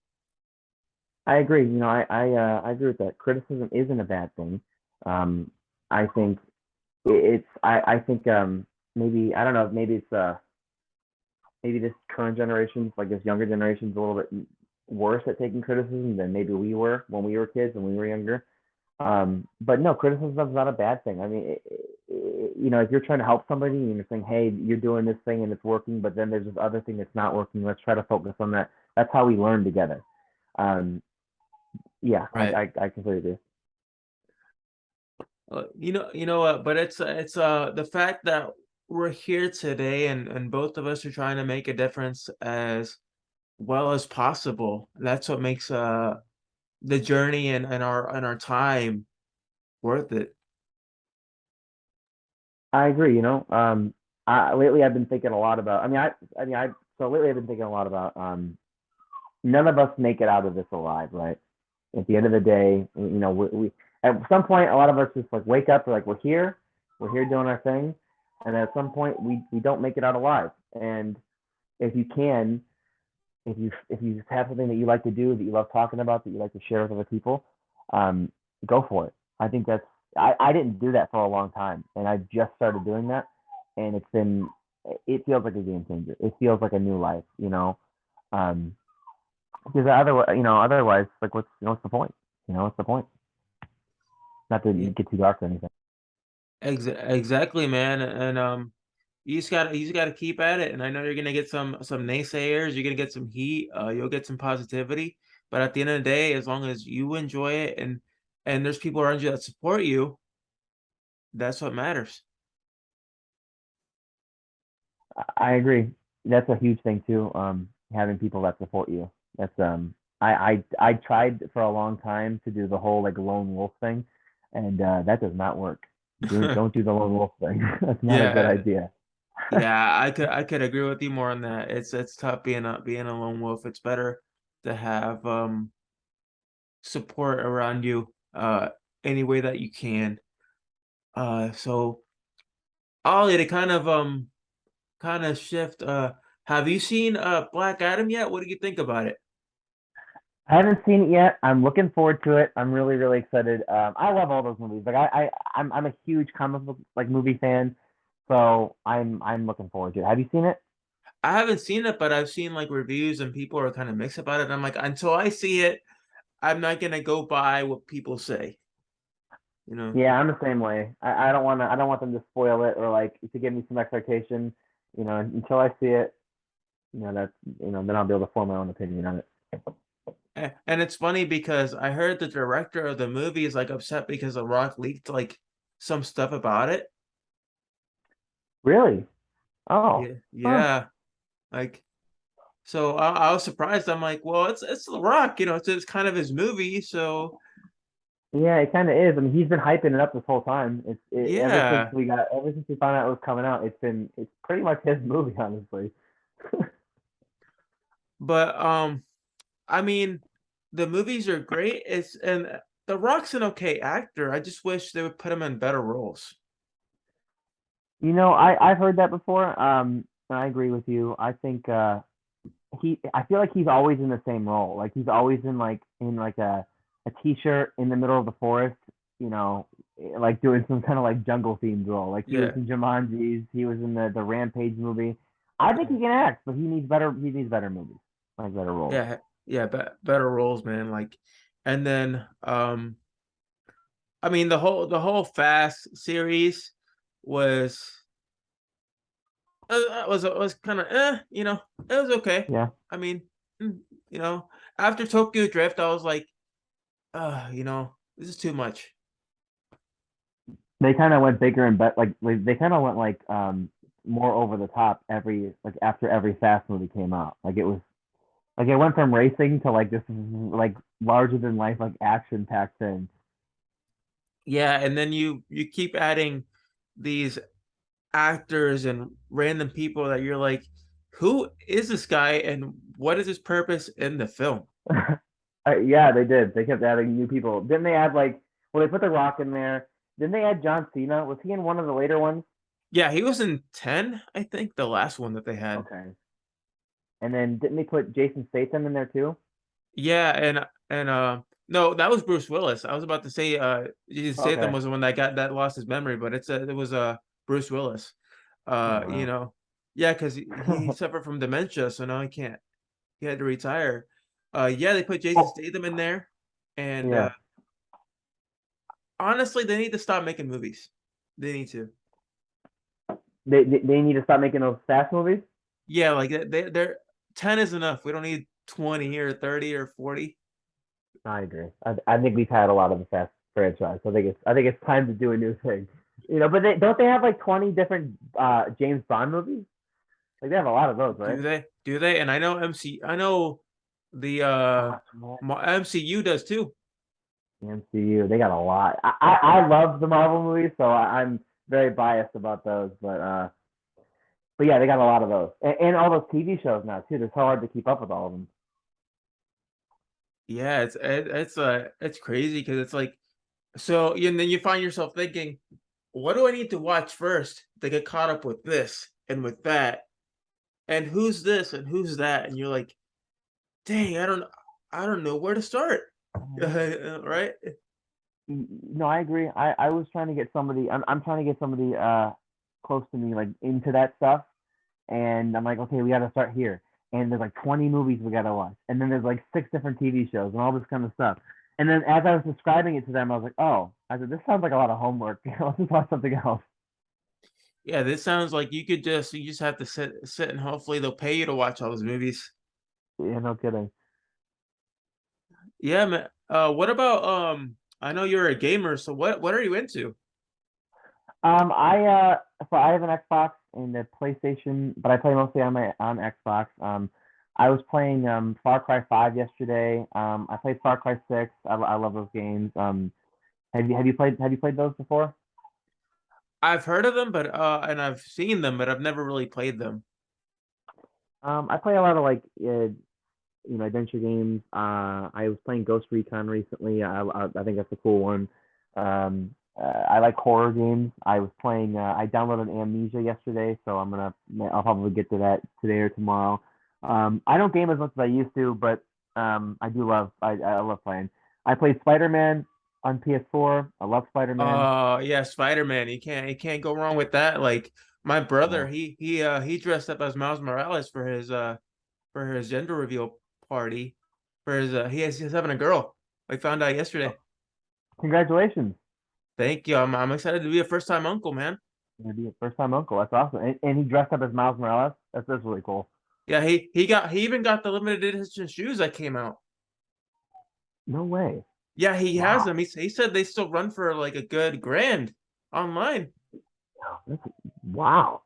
I agree. I agree with that. Criticism isn't a bad thing. Um, I think I think maybe I don't know, maybe this current generation, like this younger generation, is a little bit worse at taking criticism than maybe we were when we were kids and we were younger. But no, criticism is not a bad thing. I mean, if you're trying to help somebody and you're saying, "Hey, you're doing this thing and it's working," but then there's this other thing that's not working. Let's try to focus on that. That's how we learn together. Um, yeah, Right. I completely agree. You know what? But it's the fact that we're here today and both of us are trying to make a difference as well as possible. That's what makes the journey and our time worth it. I agree. Lately I've been thinking a lot about. So lately I've been thinking a lot about. None of us make it out of this alive, right? At the end of the day, we at some point a lot of us just like wake up, we're like we're here doing our thing, and at some point we don't make it out alive. And if you can, if you have something that you like to do, that you love talking about, that you like to share with other people, um, go for it. I think I didn't do that for a long time, and I just started doing that, and it feels like a game changer. It feels like a new life, um, because otherwise, like, what's the point? What's the point? Not to Yeah, get too dark or anything. exactly, man. And you just gotta keep at it. And I know you're gonna get some naysayers, you're gonna get some heat, you'll get some positivity. But at the end of the day, as long as you enjoy it and there's people around you that support you, that's what matters. I agree. That's a huge thing too. Having people that support you. That's I tried for a long time to do the whole like lone wolf thing, and that does not work. Don't do the lone wolf thing. That's not a good Yeah, idea. yeah, I could agree with you more on that. It's tough being a lone wolf. It's better to have support around you any way that you can. So Ollie, to kind of shift, have you seen Black Adam yet? What do you think about it? I haven't seen it yet. I'm looking forward to it. I'm really, really excited. I love all those movies. Like I'm a huge comic book like movie fan, so I'm looking forward to it. Have you seen it? I haven't seen it, but I've seen like reviews and people are kind of mixed about it. And I'm like, until I see it, I'm not gonna go by what people say, you know? Yeah, I'm the same way. I don't want them to spoil it or like to give me some expectation. Until I see it, that's then I'll be able to form my own opinion on it. And it's funny because I heard the director of the movie is like upset because The Rock leaked like some stuff about it. Really? Oh, Yeah, huh. yeah. Like, so I was surprised. I'm like, well, it's The Rock, it's kind of his movie, so Yeah, it kind of is. I mean, he's been hyping it up this whole time. yeah. Ever since we found out it was coming out, it's pretty much his movie, honestly. But I mean, the movies are great. The Rock's an okay actor. I just wish they would put him in better roles. I've heard that before. And I agree with you. I think I feel like he's always in the same role. Like he's always in like a t-shirt in the middle of the forest, like doing some kind of like jungle themed role. Like he was Yeah, in Jumanji's, he was in the Rampage movie. I think yeah, he can act, but he needs better movies, like better roles. yeah, yeah. Better roles, man. Like, and then I mean, the whole Fast series was was kind of it was okay. Yeah. I mean, mm, after Tokyo Drift, I was like, this is too much. They kind of went bigger and like they kind of went like more over the top after every Fast movie came out. Like it went from racing to like this like larger than life like action packed thing. Yeah, and then you keep adding these actors and random people that you're like, who is this guy and what is his purpose in the film? Yeah, they did. They kept adding new people. Didn't they add like well they put The Rock in there. Didn't they add John Cena? Was he in one of the later ones? Yeah, he was in 10, I think, the last one that they had. Okay. And then didn't they put Jason Statham in there too? Yeah, and no, that was Bruce Willis. I was about to say Jason Statham Okay. was the one that lost his memory, but it was Bruce Willis. Oh Uh, you wow. know, yeah, because he suffered from dementia, so now he had to retire. Yeah, they put Jason Oh, Statham in there, and yeah. honestly, they need to stop making movies. They need to. They need to stop making those fast movies. Yeah, like they're 10 is enough. We don't need 20 or 30 or 40. I agree. I think we've had a lot of the Fast franchise. I think it's time to do a new thing. But they have like 20 different James Bond movies? Like they have a lot of those, Do right? they? Do they? And I know the MCU does too. The MCU, they got a lot. I love the Marvel movies, so I'm very biased about those. But yeah, they got a lot of those, and all those TV shows now too. It's so hard to keep up with all of them. Yeah, it's crazy because it's like and then you find yourself thinking, what do I need to watch first to get caught up with this and with that and who's this and who's that and you're like, dang, I don't know where to start. Right? No, I agree. I was trying to get somebody. I'm trying to get somebody close to me like into that stuff. and I'm like, okay, we got to start here. And there's like 20 movies we got to watch, and then there's like 6 different TV shows and all this kind of stuff. And then as I was describing it to them, I was like, oh, I said, this sounds like a lot of homework. Let's just watch something else. Yeah, this sounds like you just have to sit and hopefully they'll pay you to watch all those movies. Yeah, no kidding. Yeah, man. What about I know you're a gamer, so what are you into? So I have an Xbox and a PlayStation, but I play mostly on my on Xbox. I was playing Far Cry 5 yesterday. I played Far Cry 6. I love those games. Have you played those before? I've heard of them, but and I've seen them, but I've never really played them. I play a lot of like adventure games. I was playing Ghost Recon recently. I think that's a cool one. I like horror games. I downloaded Amnesia yesterday, so I'll probably get to that today or tomorrow. I don't game as much as I used to, but I love playing. I played Spider-Man on PS4. I love Spider-Man. Yeah, Spider-Man. You can't go wrong with that. Like my brother, Yeah. he dressed up as Miles Morales for his gender reveal party. For his he's having a girl. I found out yesterday. Congratulations. Thank you. I'm excited to be a first time uncle, man. You're gonna be a first time uncle. That's awesome. And he dressed up as Miles Morales. That's really cool. Yeah, he even got the limited edition shoes that came out. No way. Yeah, he has Wow. them. He said they still run for like a good grand online. That's, wow.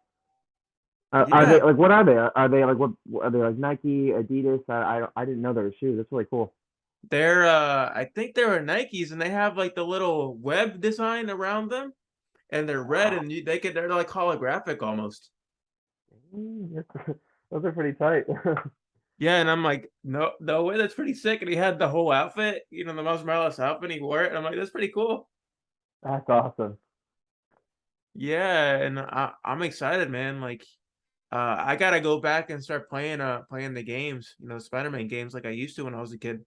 Are they Yeah, like what are they? Are they like what are they like Nike, Adidas? I didn't know they were shoes. That's really cool. they're I think they were Nikes and they have like the little web design around them and they're red Wow. and they're like holographic almost. Those are pretty tight. Yeah, and I'm like, no way, that's pretty sick. And he had the whole outfit, the Miles Morales outfit, and he wore it. And I'm like, that's pretty cool. That's awesome. Yeah, and I'm excited, man. Like, I gotta go back and start playing the games, Spider-Man games like I used to when I was a kid.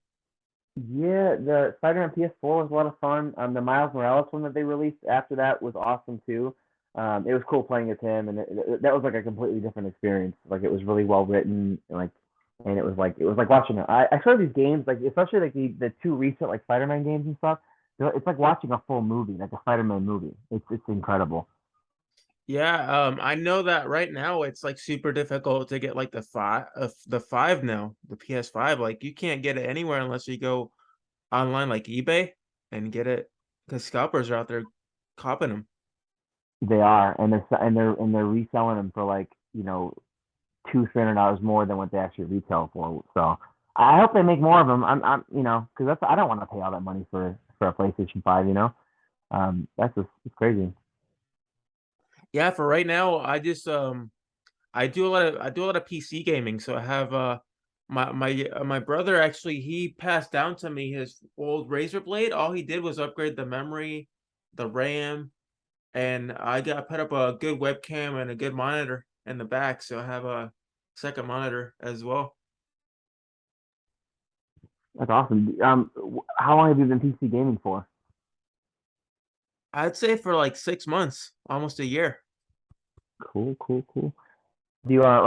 Yeah, the Spider-Man PS4 was a lot of fun. The Miles Morales one that they released after that was awesome too. It was cool playing as him, and that was like a completely different experience. Like it was really well written, and it was like watching. I swear these games, like especially like the two recent like Spider-Man games and stuff. It's like watching a full movie, like a Spider-Man movie. It's incredible. Yeah, I know that right now it's like super difficult to get like the five now, the PS5. Like you can't get it anywhere unless you go online like eBay and get it because scalpers are out there copping them. They are, and they're reselling them for like $200-300 more than what they actually retail for. So I hope they make more of them. Because that's I don't want to pay all that money for a PlayStation 5. That's just it's crazy. Yeah, for right now, I do a lot of PC gaming. So I have my brother actually he passed down to me his old Razer Blade. All he did was upgrade the memory, the RAM, and I got put up a good webcam and a good monitor in the back. So I have a second monitor as well. That's awesome. How long have you been PC gaming for? I'd say for like 6 months, almost a year. Cool, cool, cool. There's so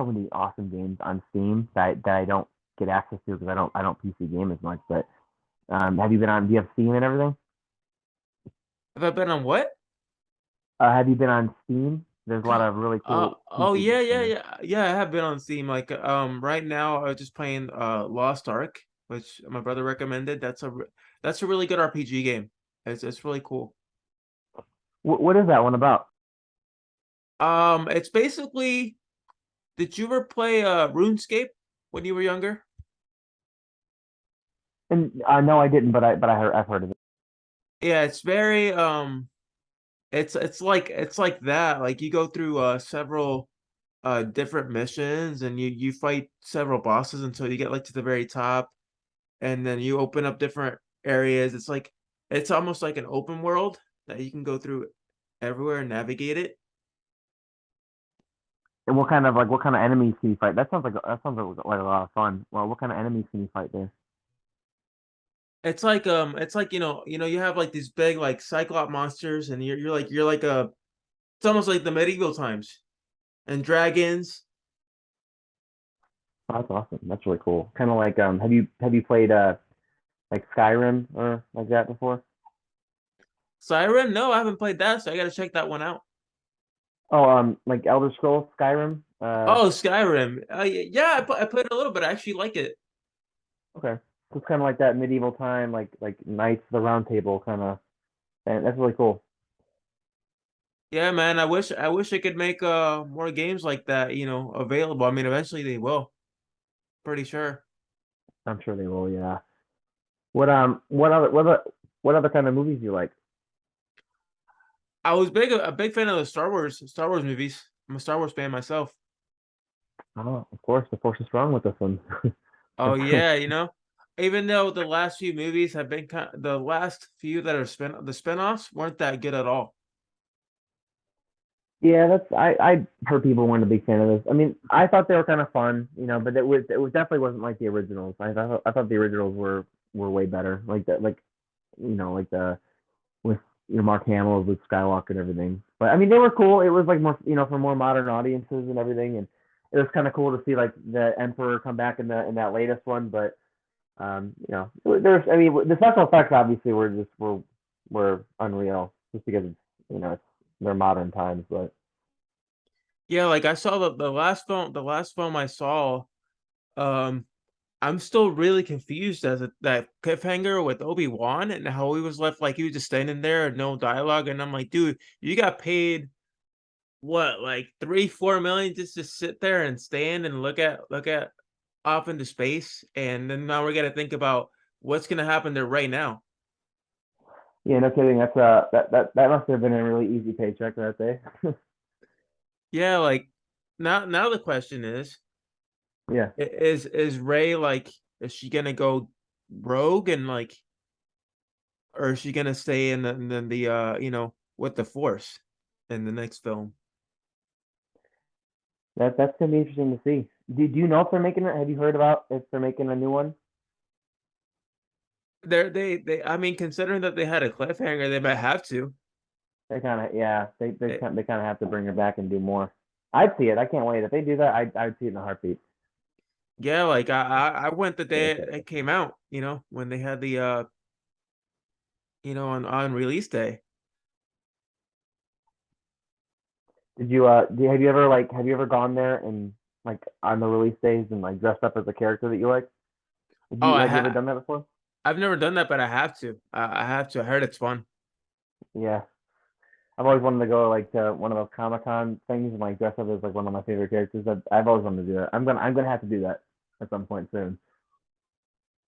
many awesome games on Steam that I don't get access to because I don't PC game as much. But do you have Steam and everything? Have I been on what? Have you been on Steam? There's a lot of really cool Oh PC yeah, games yeah, there. yeah, yeah. I have been on Steam. Like right now I was just playing Lost Ark, which my brother recommended. That's a really good RPG game. It's really cool. What is that one about? It's basically, did you ever play RuneScape when you were younger? And no, I didn't, I've heard of it. Yeah, it's very it's like that. Like you go through several different missions and you fight several bosses until you get like to the very top and then you open up different areas. It's almost like an open world that you can go through everywhere and navigate it. And what kind of enemies can you fight? That sounds like a lot of fun. Well, what kind of enemies can you fight there? It's like you have like these big like cyclop monsters and you're like It's almost like the medieval times and dragons. Oh, that's awesome. That's really cool. Kind of like have you played like Skyrim or like that before? Siren? No, I haven't played that, so I gotta check that one out. Oh, like Elder Scrolls Skyrim. Oh, Skyrim. Yeah, I played a little bit. I actually like it. Okay. So it's kind of like that medieval time, like Knights of the Round Table kind of. And that's really cool. Yeah, man. I wish I could make more games like that, available. I mean, eventually they will. Pretty sure. I'm sure they will. Yeah. What other kind of movies do you like? I was a big fan of the Star Wars movies. I'm a Star Wars fan myself. Oh, of course, the force is strong with this one. Oh yeah, even though the last few movies have been the last few that are the spin-offs weren't that good at all. Yeah, that's I heard people weren't a big fan of this. I mean, I thought they were kind of fun, but it was definitely wasn't like the originals. I thought the originals were way better. Like that, like the with Mark Hamill, Luke Skywalker, and everything. But I mean, they were cool. It was like more for more modern audiences and everything, and it was kind of cool to see like the Emperor come back in that latest one. But there's I mean the special effects obviously were unreal just because it's they're modern times, but. Yeah, like I saw the last film I saw, um, I'm still really confused as that cliffhanger with Obi-Wan and how he was left like he was just standing there and no dialogue. And I'm like, dude, you got paid what, like 3, 4 million just to sit there and stand and look at off into space. And then now we gotta think about what's gonna happen there right now. Yeah, no kidding. That's that must have been a really easy paycheck that day. Yeah, like now the question Yeah, is Ray like, is she gonna go rogue and like, or is she gonna stay in the with the Force in the next film? that's gonna be interesting to see. Do you know if they're making it? Have you heard about if they're making a new one? I mean, considering that they had a cliffhanger, they might have to. They kind of yeah, Eh, they kind of have to bring her back and do more. I'd see it. I can't wait if they do that. I'd see it in a heartbeat. Yeah, like I went the Yeah, day it came out, when they had the on release day. have you ever gone there and like on the release days and like dressed up as a character that you like? Oh, Have you ever done that before? I've never done that, but I have to. I have to. I heard it's fun. Yeah, I've always wanted to go like to one of those Comic-Con things and like dress up as like one of my favorite characters. I've always wanted to do that. I'm gonna have to do that at some point soon.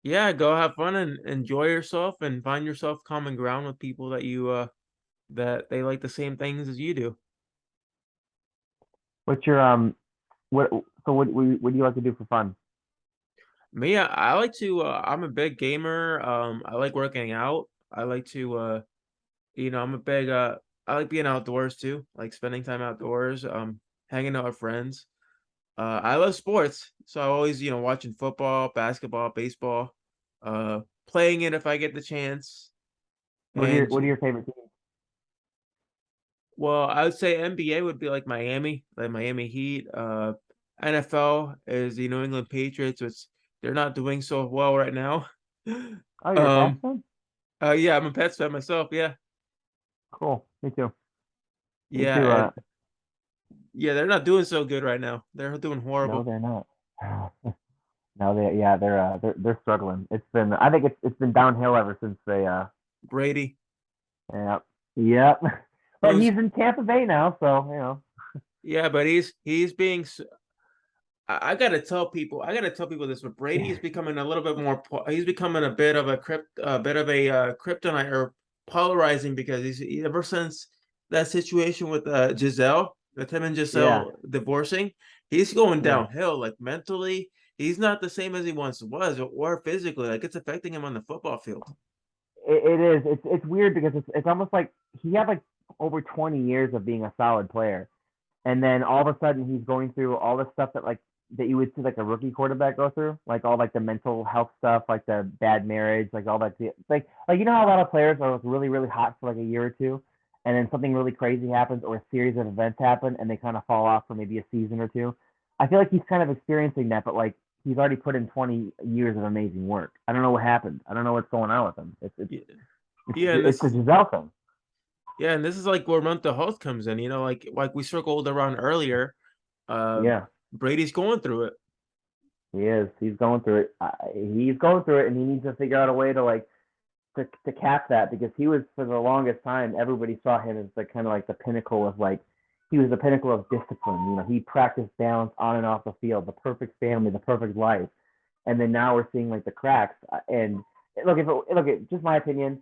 Yeah, go have fun and enjoy yourself and find yourself common ground with people that they like the same things as you do. What's your what what do you like to do for fun? Me, I like to I'm a big gamer. I like working out. I like to I'm a big I like being outdoors too, like spending time outdoors, hanging out with friends. I love sports, so I always, watching football, basketball, baseball, uh playing it if I get the chance. And What are your favorite teams? well, I would say NBA would be like Miami Heat. NFL is the New England Patriots, which they're not doing so well right now. Oh, you're a Pats Um, fan? yeah, I'm a Pets fan myself. Yeah, Cool. Me too. Me yeah, too. yeah, they're not doing so good right now. They're doing No, horrible. they're not. No, they're struggling. I think it's been downhill ever since they Brady. yeah. Yep. But Who's he's in Tampa Bay now, so Yeah, but he's being. I gotta tell people. I gotta tell people this. But Brady is becoming a little bit more. He's becoming a bit of a kryptonite or polarizing because ever since that situation with Giselle, with him and Yeah, Giselle divorcing, he's going yeah. downhill. Like mentally, he's not the same as he once was, or physically. Like it's affecting him on the football field. It is. It's weird because it's almost like he had like over 20 years of being a solid player, and then all of a sudden he's going through all the stuff that you would see like a rookie quarterback go through, like all like the mental health stuff, like the bad marriage, like all that, like you know how a lot of players are like really really hot for like a year or two, and then something really crazy happens or a series of events happen and they kind of fall off for maybe a season or two. I feel like he's kind of experiencing that, but like he's already put in 20 years of amazing work. I don't know what happened. I don't know what's going on with him. Yeah, yeah, and It's this the is Giselle thing. yeah, and this is like where mental health comes in. Like we circled around earlier. Uh, Yeah, Brady's going through it. he is. He's going through it. He's going through it, and he needs to figure out a way to like to cap that because he was for the longest time everybody saw him as the kind of like the pinnacle of like he was the pinnacle of discipline. You know, he practiced balance on and off the field, the perfect family, the perfect life, and then now we're seeing like the cracks. And look, just my opinion,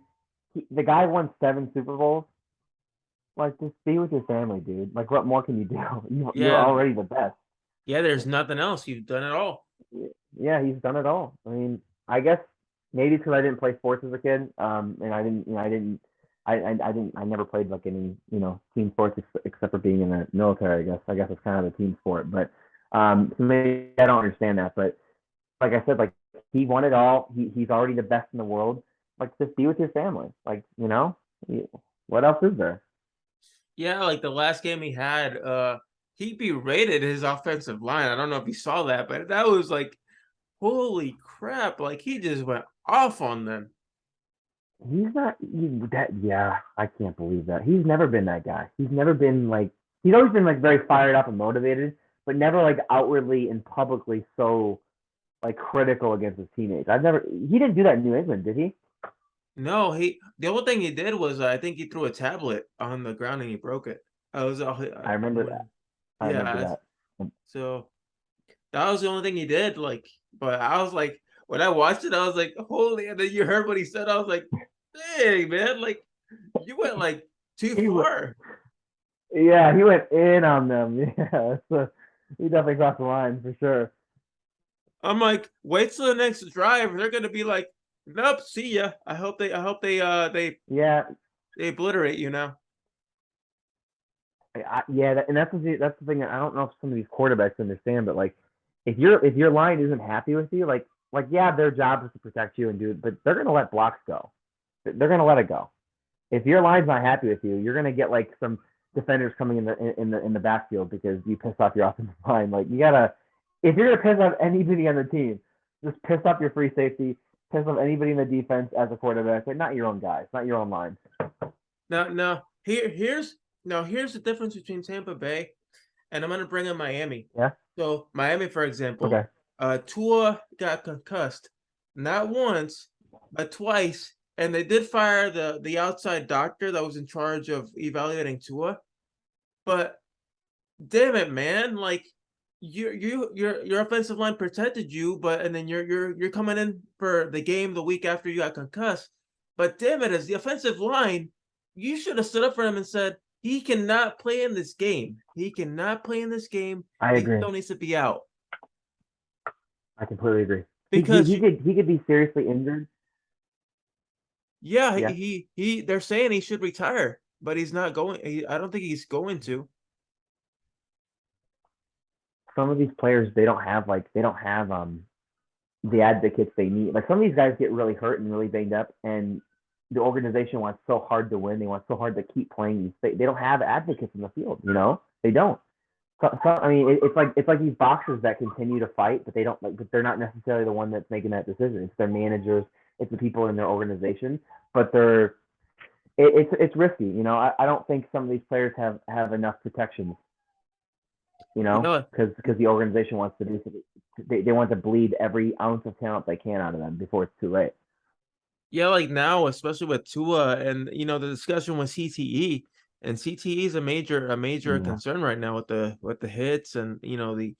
the guy won 7 Super Bowls. Like, just be with your family, dude. Like, what more can you do? You're Yeah, already the best. yeah. There's nothing else. You've done it all. Yeah, he's done it all. I mean, I guess maybe because I didn't play sports as a kid, and I never played like any, team sports except for being in the military. I guess it's kind of a team sport, but so maybe I don't understand that. But like I said, like he won it all. He's already the best in the world. Like, just be with your family. Like, what else is there? Yeah, like the last game he had, he berated his offensive line. I don't know if you saw that, but that was like, holy crap! Like he just went off on them. He's not that. Yeah, I can't believe that. He's never been that guy. He's never been like. He's always been like very fired up and motivated, but never like outwardly and publicly so like critical against his teammates. I've never. He didn't do that in New England, did he? No, the only thing he did was I think he threw a tablet on the ground and he broke it. I was I remember that. I remember yeah, that. so that was the only thing he did. Like, but I was like, when I watched it, I was like, holy! And then you heard what he said. I was like, dang man, like you went like too He went. far. Yeah, he went in on them. Yeah, so he definitely crossed the line for sure. I'm like, wait till the next drive. They're gonna be like, nope, see ya. I hope Yeah, they obliterate you now. yeah, and that's the thing. I don't know if some of these quarterbacks understand, but like, if your line isn't happy with you, like yeah, their job is to protect you and do it, but they're gonna let blocks go. They're gonna let it go. If your line's not happy with you, you're gonna get like some defenders coming in the backfield because you pissed off your offensive line. Like, you gotta, if you're gonna piss off anybody on the team, just piss off your free safety, piss off anybody in the defense as a quarterback, but not your own guys, not your own line. Now here's the difference between Tampa Bay and I'm gonna bring in Miami. Yeah. So Miami, for example, Okay. Tua got concussed not once but twice, and they did fire the outside doctor that was in charge of evaluating Tua. But damn it, man! Like your offensive line protected you, but and then you're coming in for the game the week after you got concussed. But damn it, as the offensive line, you should have stood up for him and said he cannot play in this game. He cannot play in this game. I He agree. still needs to be out I completely agree. He, he, because he could he could be seriously injured. yeah, Yeah. he they're saying he should retire, but he's not going. I don't think he's going to. Some of these players, they don't have the advocates they need. Like, some of these guys get really hurt and really banged up, and the organization wants so hard to win. They want so hard to keep playing. They don't have advocates in the field. They don't. I mean, it's like these boxers that continue to fight, but they don't like. But they're not necessarily the one that's making that decision. It's their managers. It's the people in their organization. But it's risky. I don't think some of these players have enough protections. You know, Because the organization wants to do something. They want to bleed every ounce of talent they can out of them before it's too late. yeah, like now, especially with Tua and the discussion with CTE, and CTE is a major Yeah. concern right now with the hits and the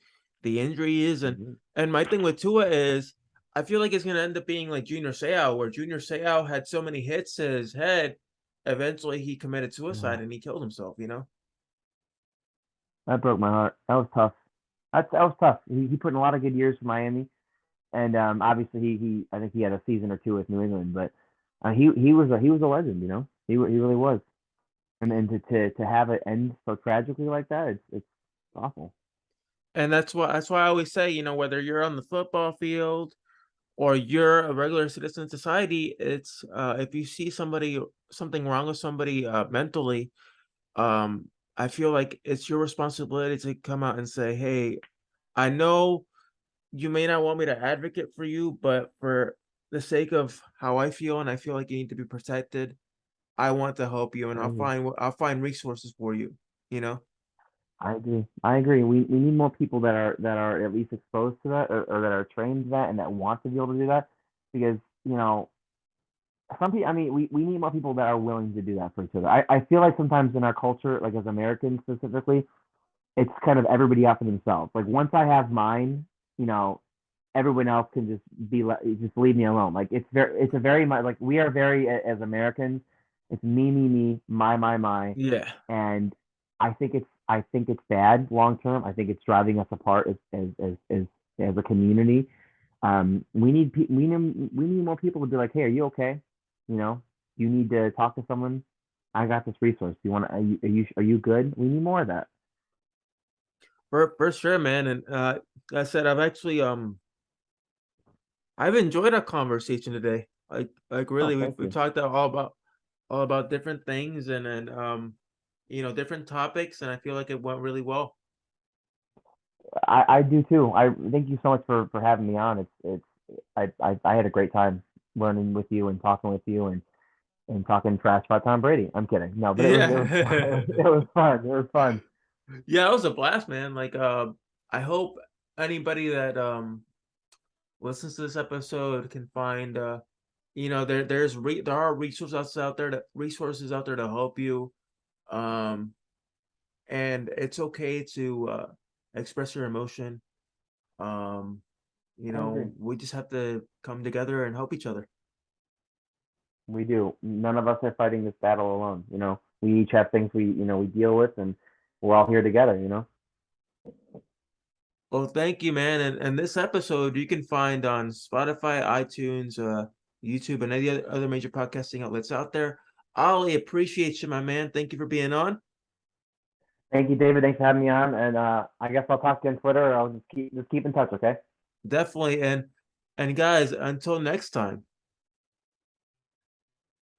injuries Mm-hmm. and my thing with Tua is I feel like it's gonna end up being like Junior Seau, where Junior Seau had so many hits to his head, eventually he committed suicide Yeah. and he killed himself. That broke my heart. That was tough. That was tough. He put in a lot of good years for Miami, and obviously he I think he had a season or two with New England, but he was a legend. He really was. And then to have it end so tragically like that, it's awful. And that's why I always say, whether you're on the football field or you're a regular citizen in society, it's if you see something wrong with somebody mentally, um, I feel like it's your responsibility to come out and say, "Hey, I know you may not want me to advocate for you, but for the sake of how I feel and I feel like you need to be protected, I want to help you and I agree. I'll find resources for you." You know? I agree. I agree. We need more people that are at least exposed to that, or that are trained to that, and that want to be able to do that. Because you know, some people. I mean, we need more people that are willing to do that for each other. I feel like sometimes in our culture, like as Americans specifically, it's kind of everybody out for themselves. Like once I have mine, you know, everyone else can just leave me alone. Like it's a very much like we are very as Americans. It's me, my, Yeah. and I think it's bad long term. I think it's driving us apart as a community. We need more people to be like, hey, are you okay? You know, you need to talk to someone. I got this resource. Do you want to? Are you good? We need more of that. For sure, man, and, like I said, I've enjoyed our conversation today. Like, Oh, really, thank we you. talked all about different things and, different topics, and I feel like it went really well. I do too. I thank you so much for having me on. I had a great time learning with you and talking with you and talking trash about Tom Brady. I'm kidding. No, but it was fun. Yeah. It was fun. It was fun. Yeah, it was a blast, man, like, I hope anybody that, listens to this episode can find, there are resources out there to help you, um, and it's okay to, express your emotion. Um, I agree. we just have to come together and help each other. We do. None of us are fighting this battle alone. You know, we each have things we deal with, and we're all here together. You know. Well, thank you, man. And this episode you can find on Spotify, iTunes, YouTube, and any other major podcasting outlets out there. Ollie, appreciate you, my man. Thank you for being on. Thank you, David. Thanks for having me on. And I guess I'll talk to you on Twitter. Or I'll just keep in touch. Okay. Definitely. And guys, until next time.